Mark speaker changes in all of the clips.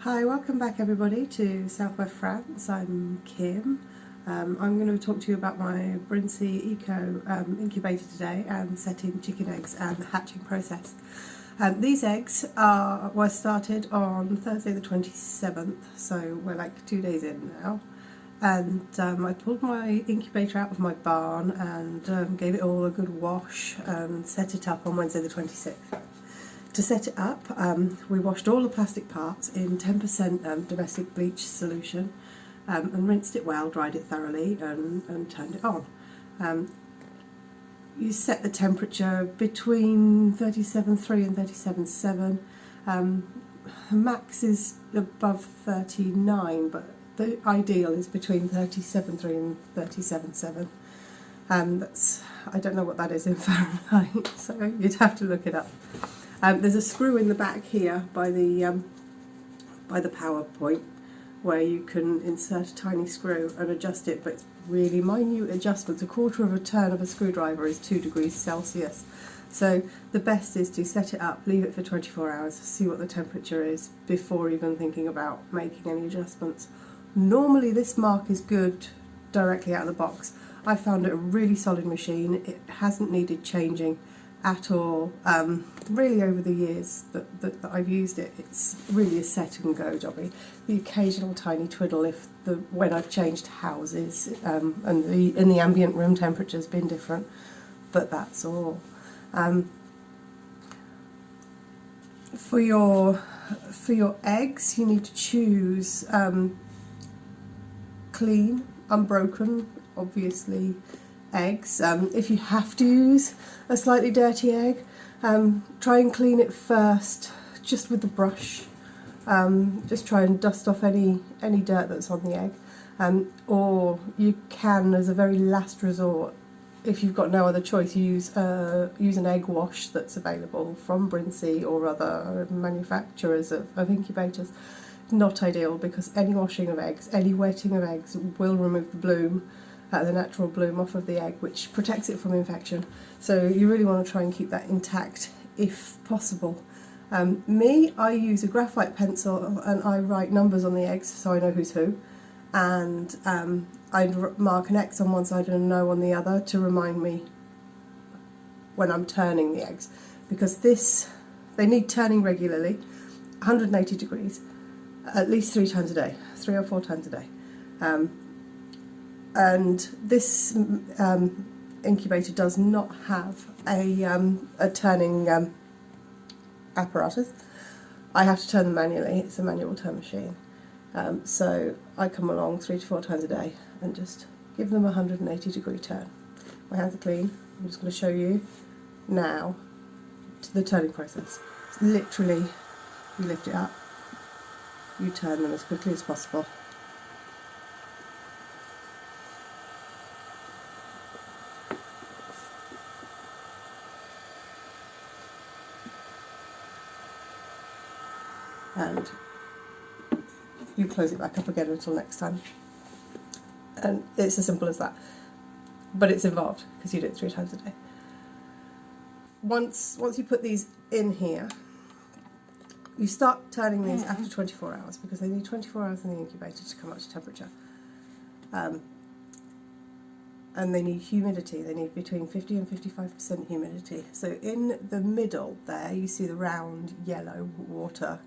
Speaker 1: Hi, welcome back everybody to Southwest France. I'm Kim. I'm going to talk to you about my Brinsea Eco incubator today and setting chicken eggs and the hatching process. These eggs were started on Thursday the 27th, so we're like 2 days in now. And I pulled my incubator out of my barn and gave it all a good wash and set it up on Wednesday the 26th. To set it up, we washed all the plastic parts in 10% domestic bleach solution and rinsed it well, dried it thoroughly and turned it on. You set the temperature between 37.3 and 37.7. Max is above 39, but the ideal is between 37.3 and 37.7. I don't know what that is in Fahrenheit, so you'd have to look it up. There's a screw in the back here by the power point where you can insert a tiny screw and adjust it, but it's really minute adjustments. A quarter of a turn of a screwdriver is 2 degrees Celsius. So the best is to set it up, leave it for 24 hours, see what the temperature is before even thinking about making any adjustments. Normally this mark is good directly out of the box. I found it a really solid machine. It hasn't needed changing at all. Really over the years that I've used it, it's really a set and go jobby. The occasional tiny twiddle when I've changed houses and the ambient room temperature's been different, but that's all. For your eggs, you need to choose clean, unbroken, obviously, eggs. If you have to use a slightly dirty egg, try and clean it first just with the brush. Just try and dust off any dirt that's on the egg, or you can, as a very last resort, if you've got no other choice, use an egg wash that's available from Brinsea or other manufacturers of incubators. Not ideal, because any washing of eggs, any wetting of eggs will remove the bloom, the natural bloom off of the egg, which protects it from infection. So you really want to try and keep that intact if possible. I use a graphite pencil and I write numbers on the eggs so I know who's who, and I'd mark an X on one side and a no on the other to remind me when I'm turning the eggs, because they need turning regularly, 180 degrees, at least 3 times a day, 3 or 4 times a day. And this incubator does not have a turning apparatus. I have to turn them manually. It's a manual turn machine. So I come along 3 to 4 times a day and just give them a 180 degree turn. My hands are clean. I'm just going to show you now the turning process. It's literally, you lift it up, you turn them as quickly as possible. And you close it back up again until next time. And it's as simple as that. But it's involved because you do it 3 times a day. Once you put these in here, you start turning these after 24 hours, because they need 24 hours in the incubator to come up to temperature. And they need humidity. They need between 50 and 55% humidity. So in the middle there, you see the round yellow water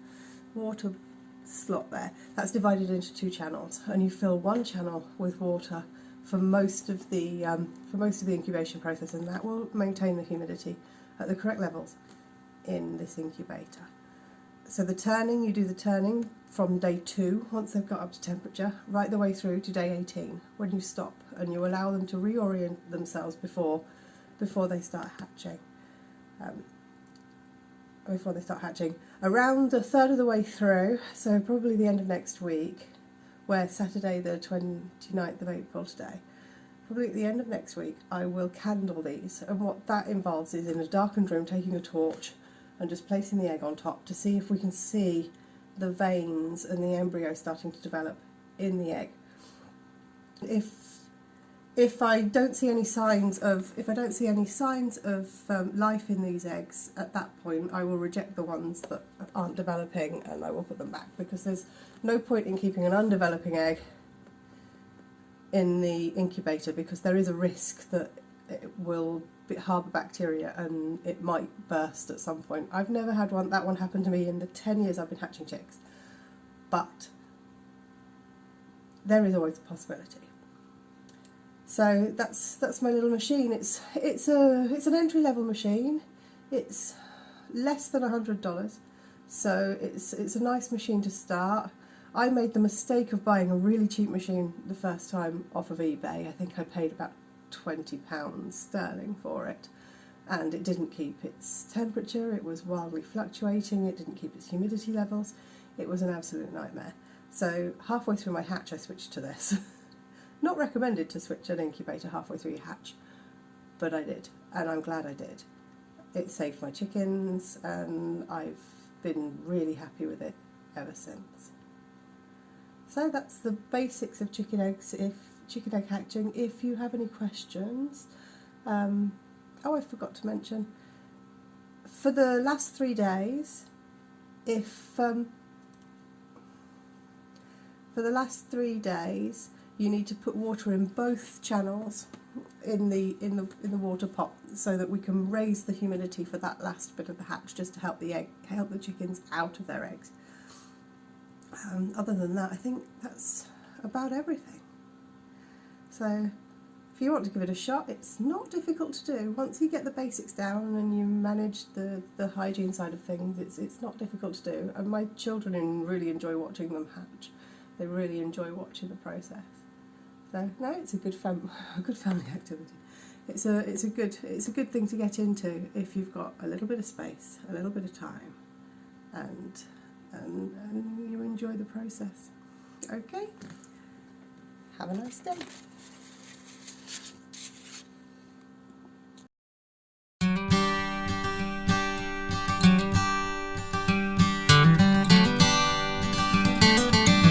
Speaker 1: slot there. That's divided into 2 channels, and you fill one channel with water for most of the incubation process, and that will maintain the humidity at the correct levels in this incubator. So you do the turning from day 2, once they've got up to temperature, right the way through to day 18, when you stop and you allow them to reorient themselves before they start hatching. Around a third of the way through, so probably the end of next week, we're Saturday the 29th of April today, probably at the end of next week I will candle these, and what that involves is, in a darkened room, taking a torch and just placing the egg on top to see if we can see the veins and the embryo starting to develop in the egg. If if I don't see any signs of life in these eggs at that point, I will reject the ones that aren't developing and I will put them back, because there's no point in keeping an undeveloping egg in the incubator, because there is a risk that it will harbour bacteria and it might burst at some point. I've never had that one happen to me in the 10 years I've been hatching chicks, but there is always a possibility. So that's my little machine. It's an entry-level machine. It's less than $100, so it's a nice machine to start. I made the mistake of buying a really cheap machine the first time off of eBay. I think I paid about £20 sterling for it, and it didn't keep its temperature. It was wildly fluctuating. It didn't keep its humidity levels. It was an absolute nightmare. So halfway through my hatch I switched to this. Not recommended to switch an incubator halfway through your hatch, but I did, and I'm glad I did. It saved my chickens, and I've been really happy with it ever since. So that's the basics of chicken egg hatching. If you have any questions, oh, I forgot to mention, for the last 3 days, for the last 3 days, you need to put water in both channels in the water pot, so that we can raise the humidity for that last bit of the hatch, just to help the chickens out of their eggs. Other than that, I think that's about everything. So if you want to give it a shot, it's not difficult to do. Once you get the basics down and you manage the hygiene side of things, it's not difficult to do. And my children really enjoy watching them hatch. They really enjoy watching the process. So no, it's a good family activity. It's a good thing to get into if you've got a little bit of space, a little bit of time, and you enjoy the process. Okay, have a nice day.